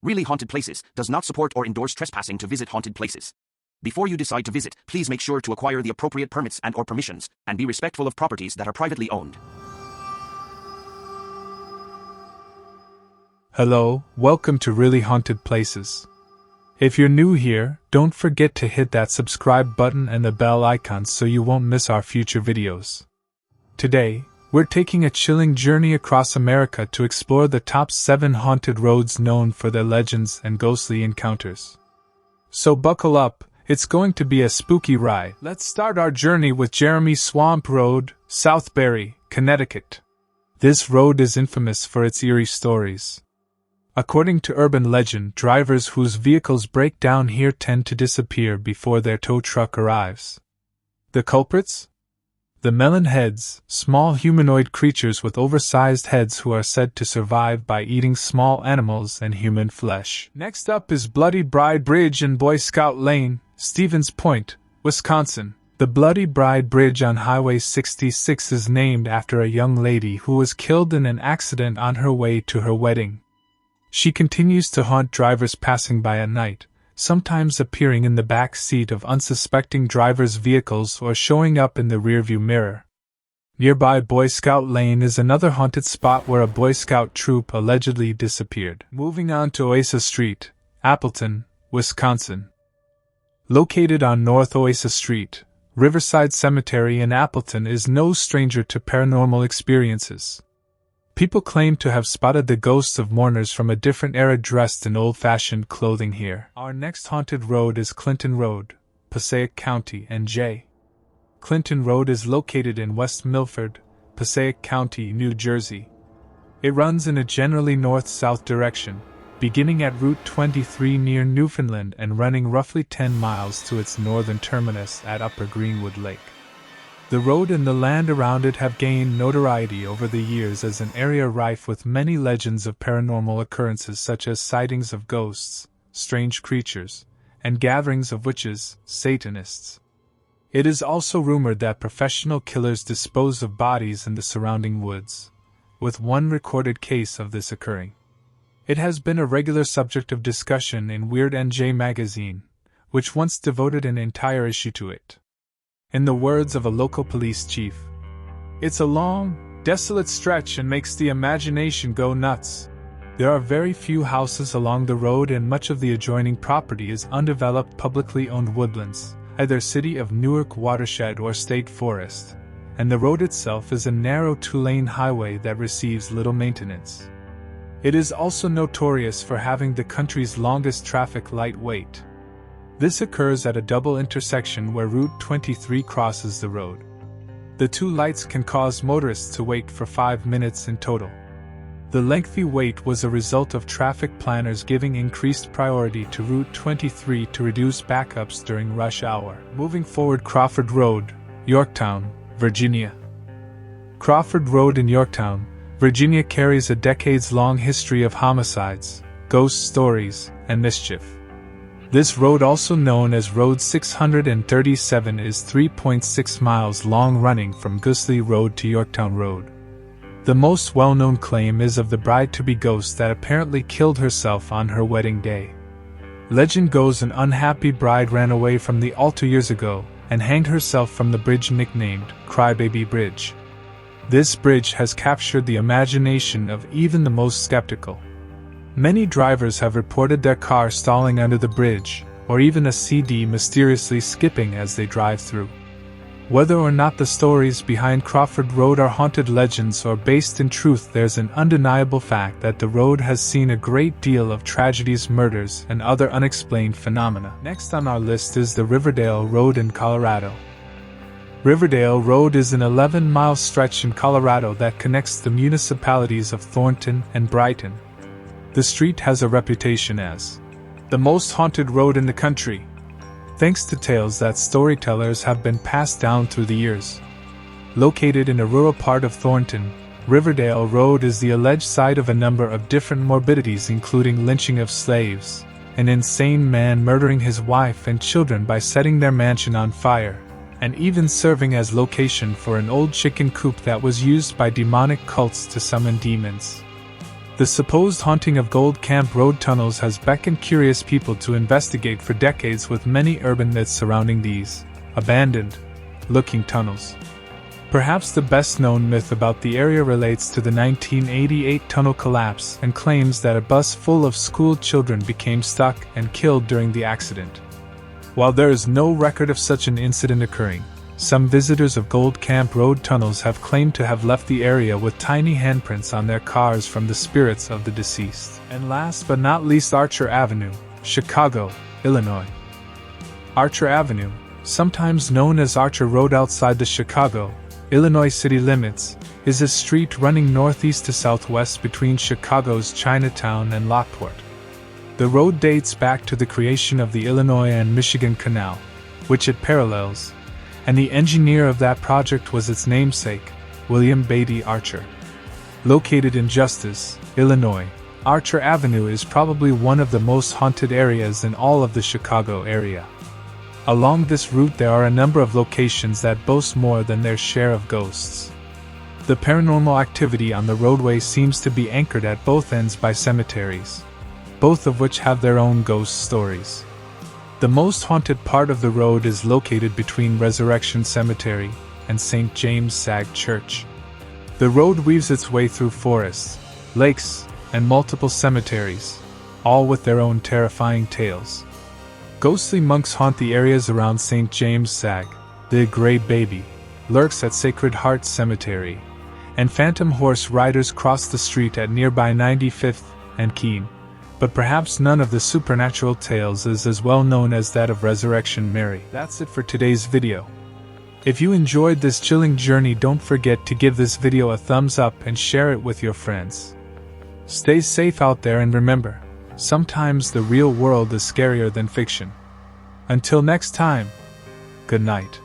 Really Haunted Places does not support or endorse trespassing to visit haunted places. Before you decide to visit, please make sure to acquire the appropriate permits and/or permissions, and be respectful of properties that are privately owned. Hello, welcome to Really Haunted Places. If you're new here, don't forget to hit that subscribe button and the bell icon so you won't miss our future videos. Today, we're taking a chilling journey across America to explore the top 7 haunted roads known for their legends and ghostly encounters. So buckle up, it's going to be a spooky ride. Let's start our journey with Jeremy Swamp Road, Southbury, Connecticut. This road is infamous for its eerie stories. According to urban legend, drivers whose vehicles break down here tend to disappear before their tow truck arrives. The culprits? The Melon heads, small humanoid creatures with oversized heads who are said to survive by eating small animals and human flesh. Next up is Bloody Bride Bridge and Boy Scout Lane, Stevens Point, Wisconsin. The Bloody Bride Bridge on Highway 66 is named after a young lady who was killed in an accident on her way to her wedding. She continues to haunt drivers passing by at night, sometimes appearing in the back seat of unsuspecting drivers' vehicles or showing up in the rearview mirror. Nearby Boy Scout Lane is another haunted spot where a Boy Scout troop allegedly disappeared. Moving on to Owaissa Street, Appleton, Wisconsin. Located on North Owaissa Street, Riverside Cemetery in Appleton is no stranger to paranormal experiences. People claim to have spotted the ghosts of mourners from a different era dressed in old-fashioned clothing here. Our next haunted road is Clinton Road, Passaic County, NJ. Clinton Road is located in West Milford, Passaic County, New Jersey. It runs in a generally north-south direction, beginning at Route 23 near Newfoundland and running roughly 10 miles to its northern terminus at Upper Greenwood Lake. The road and the land around it have gained notoriety over the years as an area rife with many legends of paranormal occurrences such as sightings of ghosts, strange creatures, and gatherings of witches, Satanists. It is also rumored that professional killers dispose of bodies in the surrounding woods, with one recorded case of this occurring. It has been a regular subject of discussion in Weird NJ magazine, which once devoted an entire issue to it. In the words of a local police chief, "It's a long, desolate stretch and makes the imagination go nuts. There are very few houses along the road and much of the adjoining property is undeveloped publicly owned woodlands, either City of Newark watershed or state forest, and the road itself is a narrow 2-lane highway that receives little maintenance. It is also notorious for having the country's longest traffic light wait. This occurs at a double intersection where Route 23 crosses the road. The two lights can cause motorists to wait for 5 minutes in total. The lengthy wait was a result of traffic planners giving increased priority to Route 23 to reduce backups during rush hour." Moving forward, Crawford Road, Yorktown, Virginia. Crawford Road in Yorktown, Virginia carries a decades-long history of homicides, ghost stories, and mischief. This road, also known as Road 637, is 3.6 miles long, running from Gusley Road to Yorktown Road. The most well-known claim is of the bride-to-be ghost that apparently killed herself on her wedding day. Legend goes an unhappy bride ran away from the altar years ago and hanged herself from the bridge nicknamed Crybaby Bridge. This bridge has captured the imagination of even the most skeptical. Many drivers have reported their car stalling under the bridge, or even a CD mysteriously skipping as they drive through. Whether or not the stories behind Crawford Road are haunted legends or based in truth, there's an undeniable fact that the road has seen a great deal of tragedies, murders, and other unexplained phenomena. Next on our list is the Riverdale Road in Colorado. Riverdale Road is an 11-mile stretch in Colorado that connects the municipalities of Thornton and Brighton. The street has a reputation as the most haunted road in the country, thanks to tales that storytellers have been passed down through the years. Located in a rural part of Thornton, Riverdale Road is the alleged site of a number of different morbidities, including lynching of slaves, an insane man murdering his wife and children by setting their mansion on fire, and even serving as location for an old chicken coop that was used by demonic cults to summon demons. The supposed haunting of Gold Camp Road tunnels has beckoned curious people to investigate for decades, with many urban myths surrounding these abandoned-looking tunnels. Perhaps the best-known myth about the area relates to the 1988 tunnel collapse and claims that a bus full of school children became stuck and killed during the accident. While there is no record of such an incident occurring, some visitors of Gold Camp Road tunnels have claimed to have left the area with tiny handprints on their cars from the spirits of the deceased. And last but not least, Archer Avenue, Chicago, Illinois. Archer Avenue, sometimes known as Archer Road outside the Chicago, Illinois city limits, is a street running northeast to southwest between Chicago's Chinatown and Lockport. The road dates back to the creation of the Illinois and Michigan Canal, which it parallels, and the engineer of that project was its namesake, William Beatty Archer. Located in Justice, Illinois, Archer Avenue is probably one of the most haunted areas in all of the Chicago area. Along this route there are a number of locations that boast more than their share of ghosts. The paranormal activity on the roadway seems to be anchored at both ends by cemeteries, both of which have their own ghost stories. The most haunted part of the road is located between Resurrection Cemetery and St. James Sag Church. The road weaves its way through forests, lakes, and multiple cemeteries, all with their own terrifying tales. Ghostly monks haunt the areas around St. James Sag, the Grey Baby lurks at Sacred Heart Cemetery, and phantom horse riders cross the street at nearby 95th and Keene. But perhaps none of the supernatural tales is as well known as that of Resurrection Mary. That's it for today's video. If you enjoyed this chilling journey, don't forget to give this video a thumbs up and share it with your friends. Stay safe out there, and remember, sometimes the real world is scarier than fiction. Until next time, good night.